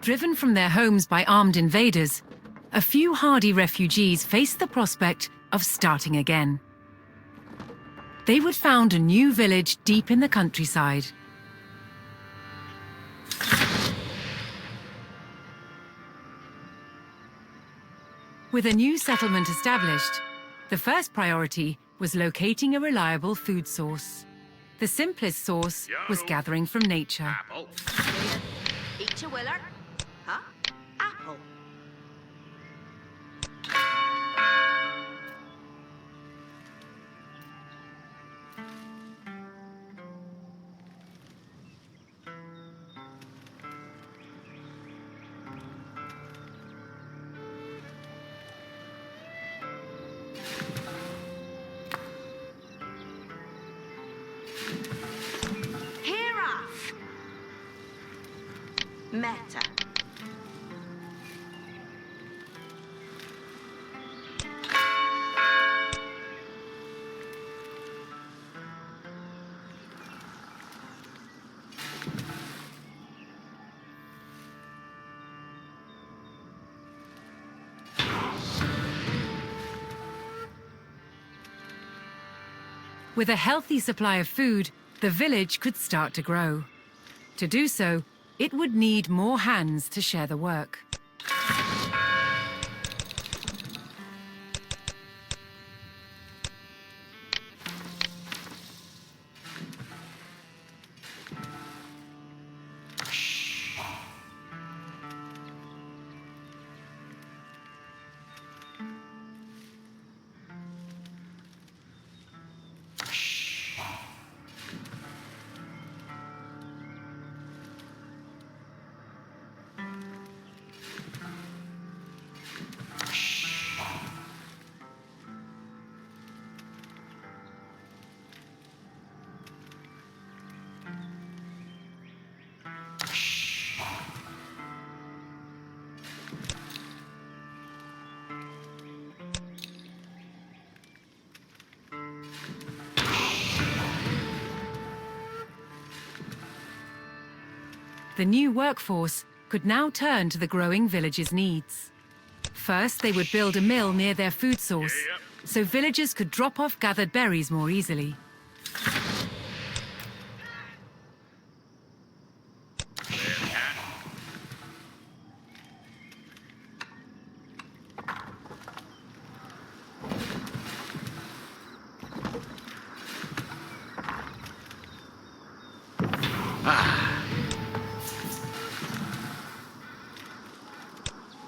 Driven from their homes by armed invaders, a few hardy refugees faced the prospect of starting again. They would found a new village deep in the countryside. With a new settlement established, the first priority was locating a reliable food source. The simplest source was gathering from nature. Apple. Eat your Willard. Huh? Apple. Giraffe. Meta. With a healthy supply of food, the village could start to grow. To do so, it would need more hands to share the work. The new workforce could now turn to the growing village's needs. First, they would build a mill near their food source, so villagers could drop off gathered berries more easily.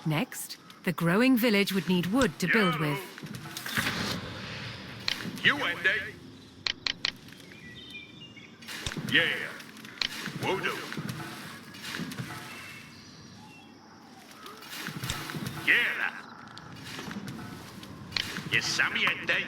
Next, the growing village would need wood to build with. You Andy. Yeah. Will do. Yeah. Yes, Sammy Andy.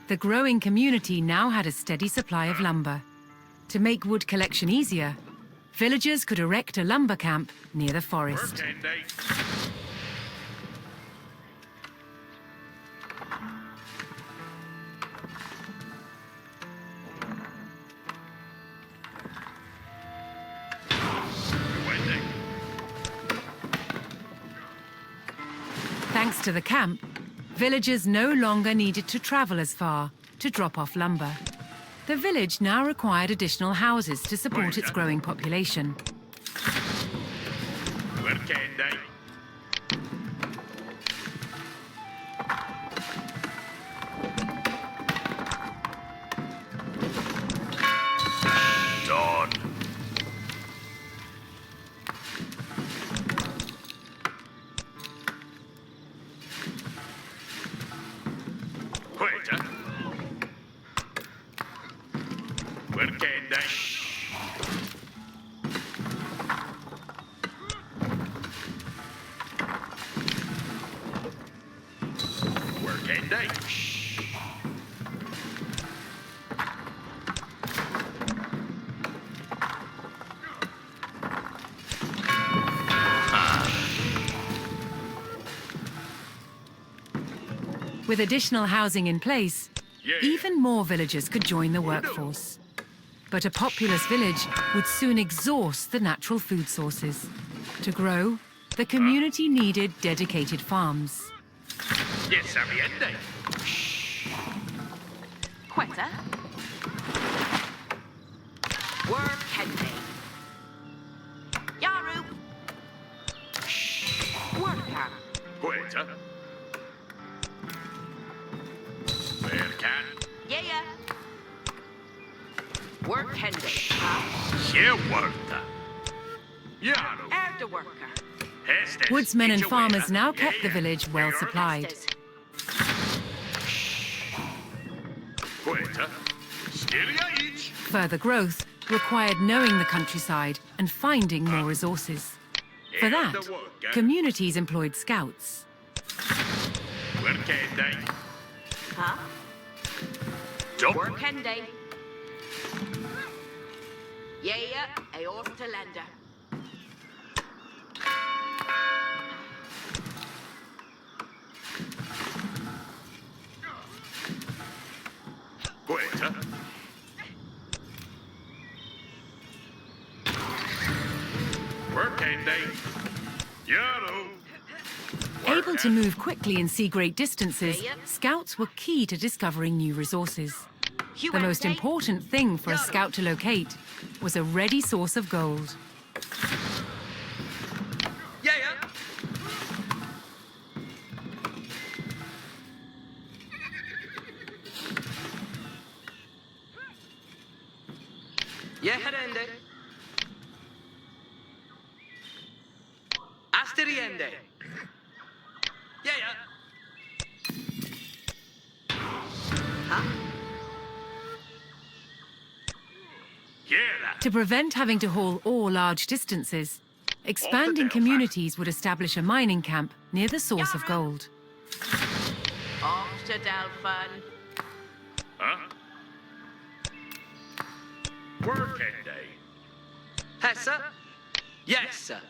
The growing community now had a steady supply of lumber. To make wood collection easier, villagers could erect a lumber camp near the forest. Work Andy. You Andy. Thanks to the camp, villagers no longer needed to travel as far to drop off lumber. The village now required additional houses to support its growing population. Work Andy. Done. Wait. Work Andy. Work Andy. With additional housing in place, Yeah. even more villagers could join the workforce. But a populous village would soon exhaust the natural food sources. To grow, the community needed dedicated farms. Yes, Sammy Andy. Quetta. Work Henry. Yaru. Worker. Wait. Where can? Yeah. Work Henry. Huh? Here workta. Yaro. Er the worker. Hestes. Woodsmen and Each farmers away. now kept the Yeah. village well Here. supplied. Estes. Wait. Styria each. Further growth required knowing the countryside and finding more resources. For Here that, the worker. communities employed scouts. Where can they? Huh? Jump. Work Henry. Yeah. Eof to lender. Wait. Where can they? Yaro. Able to move quickly and see great distances, Yeah. scouts were key to discovering new resources. You The most Henry. important thing for a scout to locate was a ready source of gold. Yeah. Yeherende. Asteriende. Yeah. Yeah. To prevent having to haul ore large distances, expanding Delphi. communities would establish a mining camp near the source of gold. Off to Delphin. Huh? Where can they? Hessa? Yes, sir.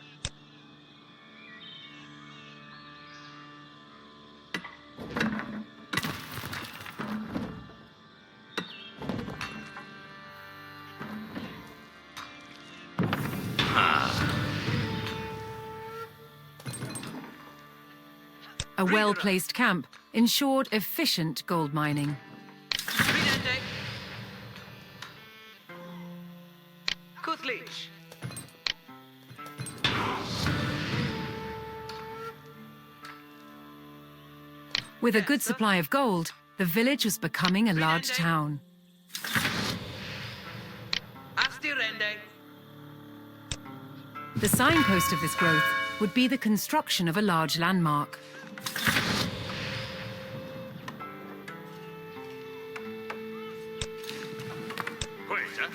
A well-placed camp ensured efficient gold mining. Ridende. Kuthlich. With a good supply of gold, the village was becoming a large town. Astirende. The signpost of this growth would be the construction of a large landmark. Quetta.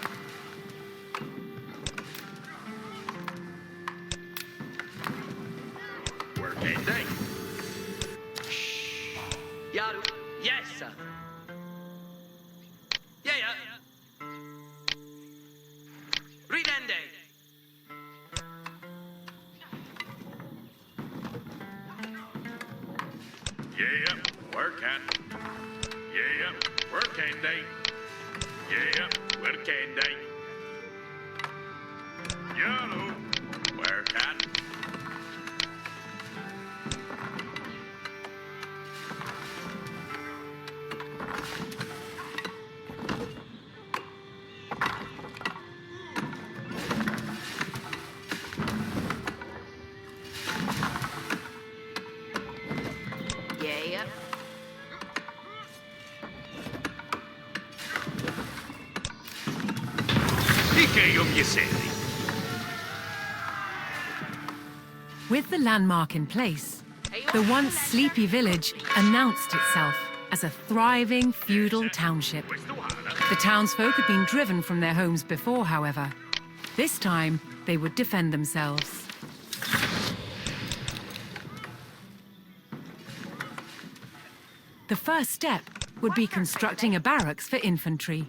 Working day. Yaru. Yes, sir. Yeah, yeah. Ridende. Yeah, working. Yeah, working day. Yeah, working day. Yellow, working. Yeah. Che io mi senti? With the landmark in place, the once sleepy village announced itself as a thriving feudal township. Questo Hana. The townsfolk had been driven from their homes before, however. This time, they would defend themselves. The first step would be constructing a barracks for infantry.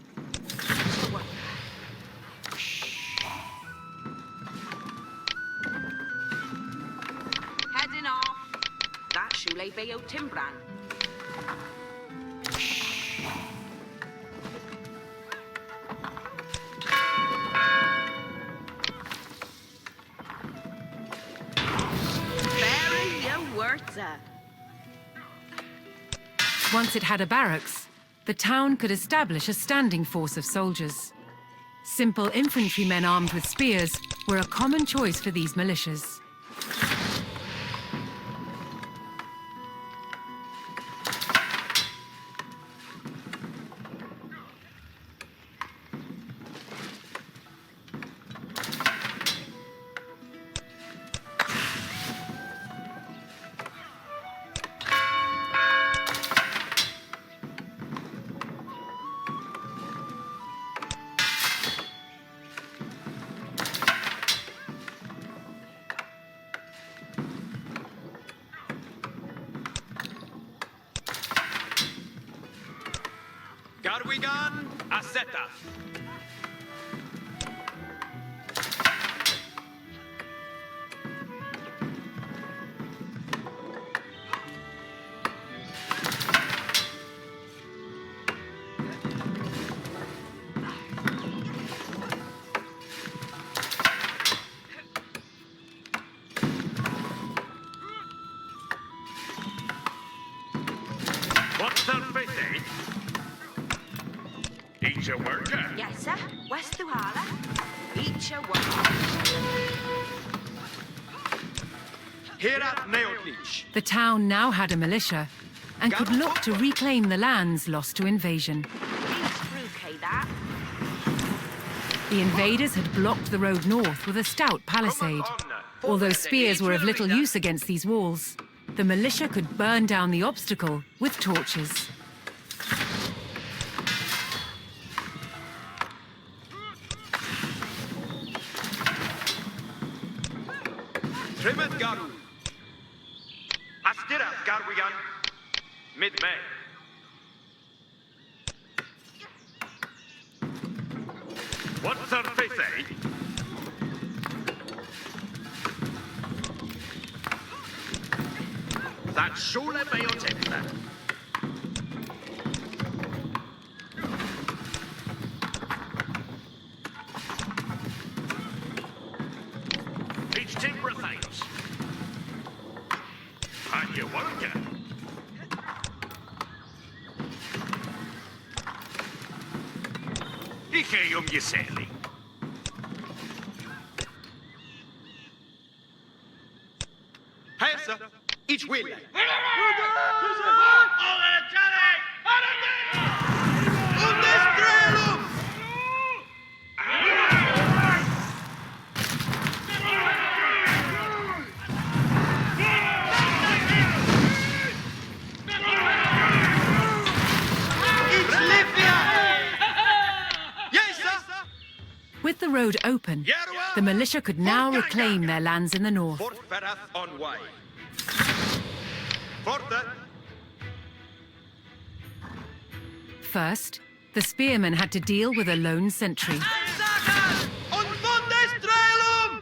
Heading off. That Shule Bayo Timbran. Very your words. Once it had a barracks, the town could establish a standing force of soldiers. Simple infantrymen armed with spears were a common choice for these militias. Garwigan, Aseta. What's the fitting? Each a worker. Yes, sir. West Tuhala. Each a worker. Herat Neotlich. The town now had a militia and could look to reclaim the lands lost to invasion. Through that. The invaders had blocked the road north with a stout palisade. Although spears were of little use against these walls, the militia could burn down the obstacle with torches. Trimet Garu. Astira Garwigan. Mid-May. What's her face, eh? That Shule Beotepna. Each timber thanks. And you work it. Ike Giseli. Hesa, each will. With the road open, the militia could now reclaim their lands in the north. Fort Ferath on way. Forte. First, the spearmen had to deal with a lone sentry. On Monday Strelum!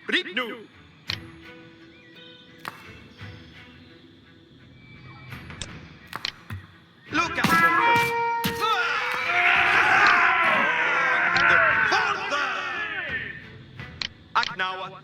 Ritnu! Look out! Forte! Aknawa.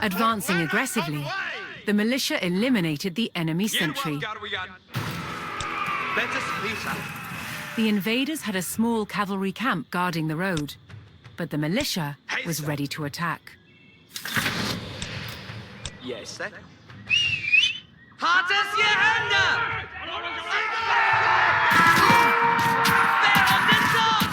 Advancing aggressively, the militia eliminated the enemy sentry. The invaders had a small cavalry camp guarding the road, but the militia was ready to attack. Yes, sir. Hartes je Hände! Wer auf den Tod!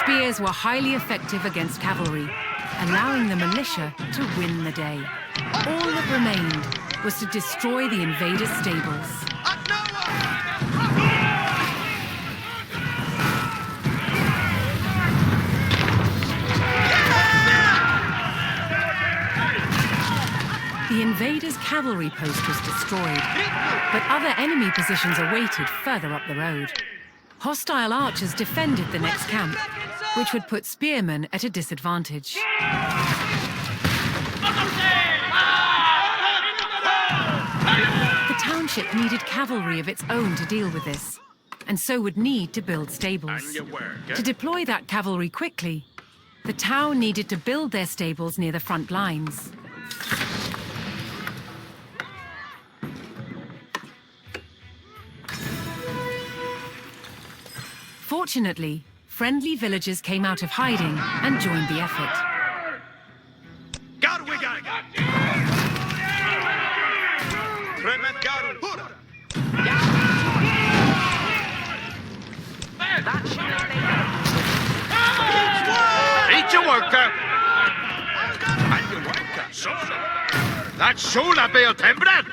Spears were highly effective against cavalry, allowing the militia to win the day. All that remained was to destroy the invaders' stables. The invaders' cavalry post was destroyed, but other enemy positions awaited further up the road. Hostile archers defended the next camp, which would put spearmen at a disadvantage. The township needed cavalry of its own to deal with this, and so would need to build stables. To deploy that cavalry quickly, the town needed to build their stables near the front lines. Fortunately, friendly villagers came out of hiding and joined the effort. Eat your worker! And your worker, so. That's so la bale tembran!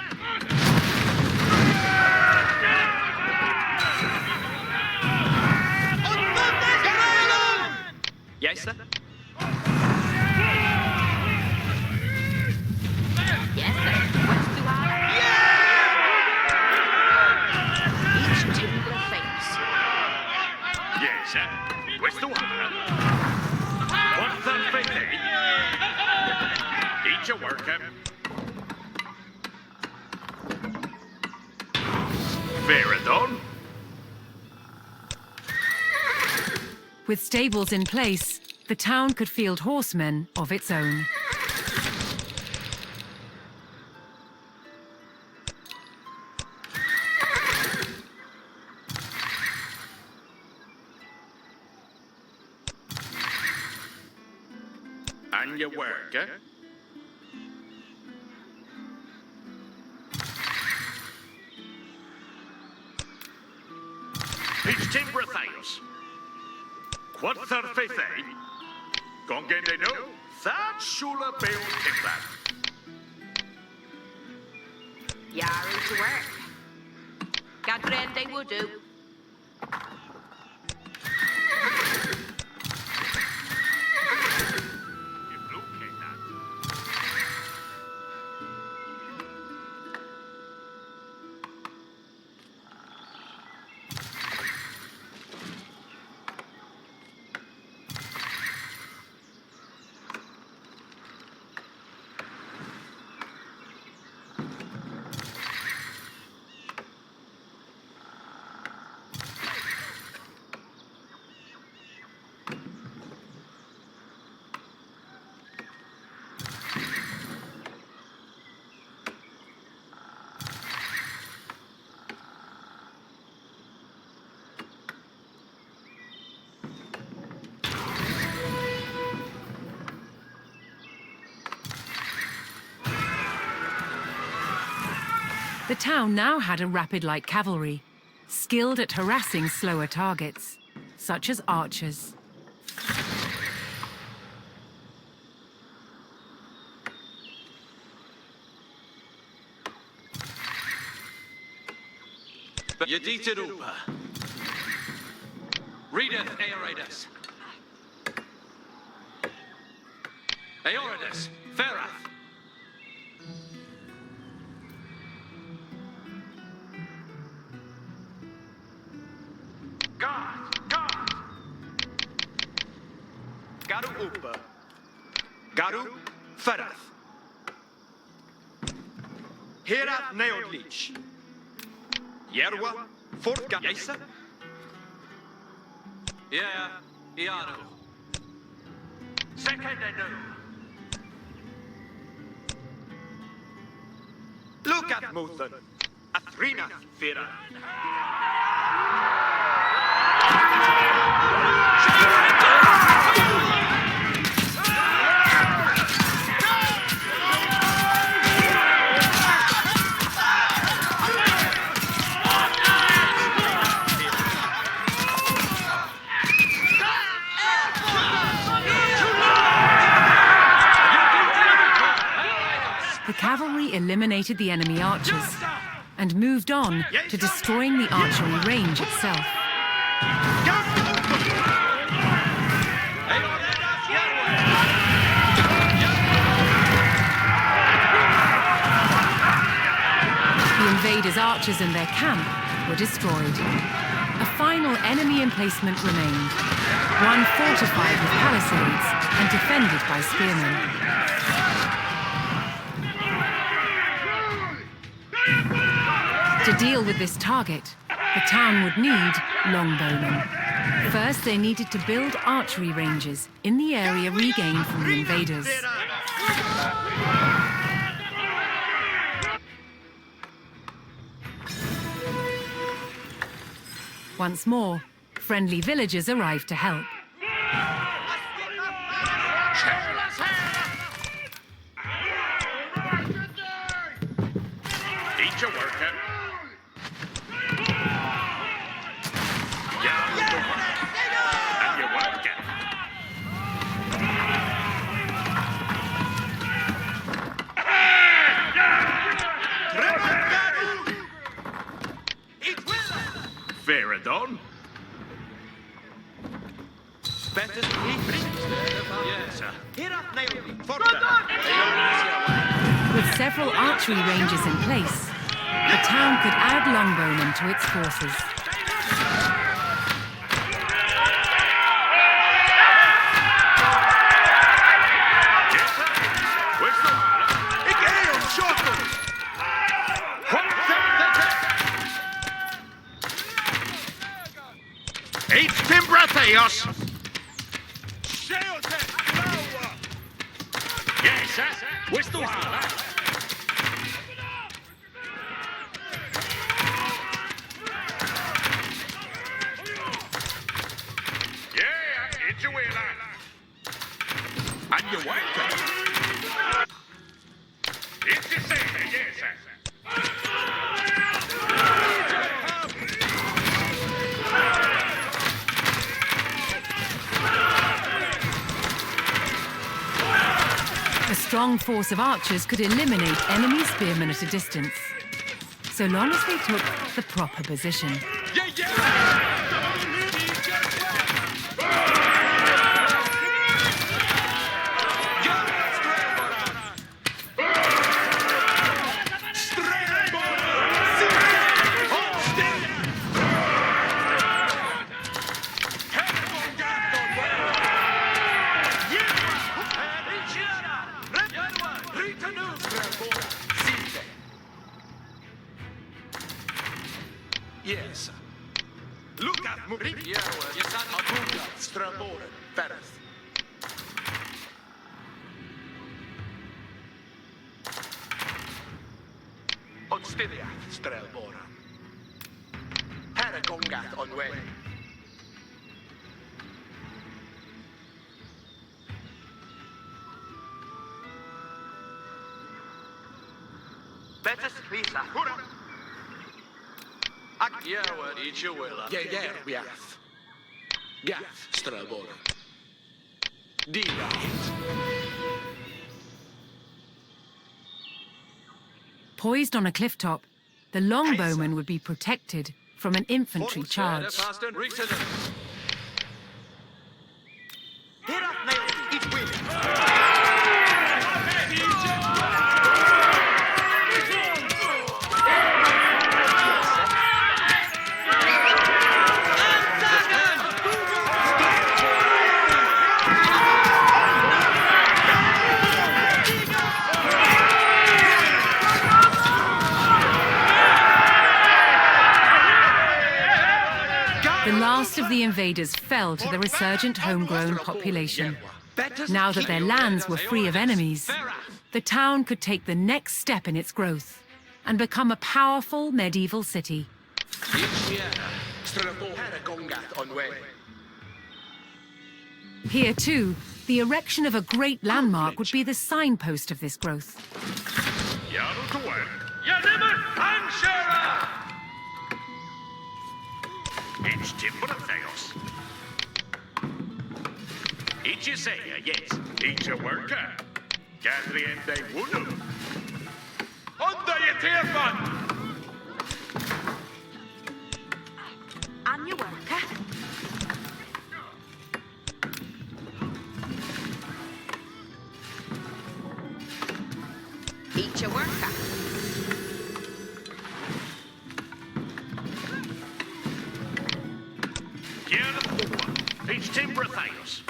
Yes, sir. Yes, sir. What's the hour? Each timber face. Yes. Yes, questo Quanto fete? Eat your work. Veradon? With stables in place, the town could field horsemen of its own. And your work, It's timber Thaios. Quad fete? Gongende no? That shula bale timber. Yari to work. Gadrende will do. The town now had a rapid light cavalry, skilled at harassing slower targets, such as archers. Yedita Rupa. Readeth Aeoridas. Aeoridas, Ferath. God! Garu Upa. Garu Ferath. Herath Neodlich. Yerwa Fort Gaisa. Yeah, Ianu. Second and no. Look at Muthan. Athrina Fera. The cavalry eliminated the enemy archers and moved on to destroying the archery range itself. The invaders' archers and their camp were destroyed. A final enemy emplacement remained, one fortified with palisades and defended by spearmen. To deal with this target, the town would need longbowmen. First, they needed to build archery ranges in the area regained from the invaders. Once more, friendly villagers arrived to help. Eat your work, And your work, Veradon? Yes. With several archery ranges in place, the town could add longbowmen to its forces. Each Timbra Theos! Yes, sir. Questo hala. Yeah, it's your way, and you welcome. It's your say, yes, sir. A strong force of archers could eliminate enemy spearmen at a distance, so long as they took the proper position. Yeah, yeah! Yes. Look at Murik. Abuga, Straboren, Ferth. Onstidia, Strelboren. Herregongat on way. Better Lisa. Hurra! Yerward, eat your will. Yeah, Gath. Gath, Strelboren. Dila hit. Poised on a cliff top, the longbowmen would be protected from an infantry charge. Here up, nailed each wheel. The last of the invaders fell to the resurgent homegrown population. Now that their lands were free of enemies, the town could take the next step in its growth and become a powerful medieval city. Strelboren, Herregongat on way. Here, too, the erection of a great landmark would be the signpost of this growth. It's Timbra Theos. Each you say, yes. Each a worker. Gathering they wouldn't. Under your tearfun! And your worker. Each a worker. Here the four. Each Timbra Theos.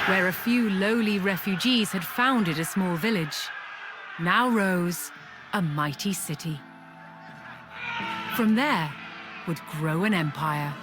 Where a few lowly refugees had founded a small village, now rose a mighty city. From there would grow an empire.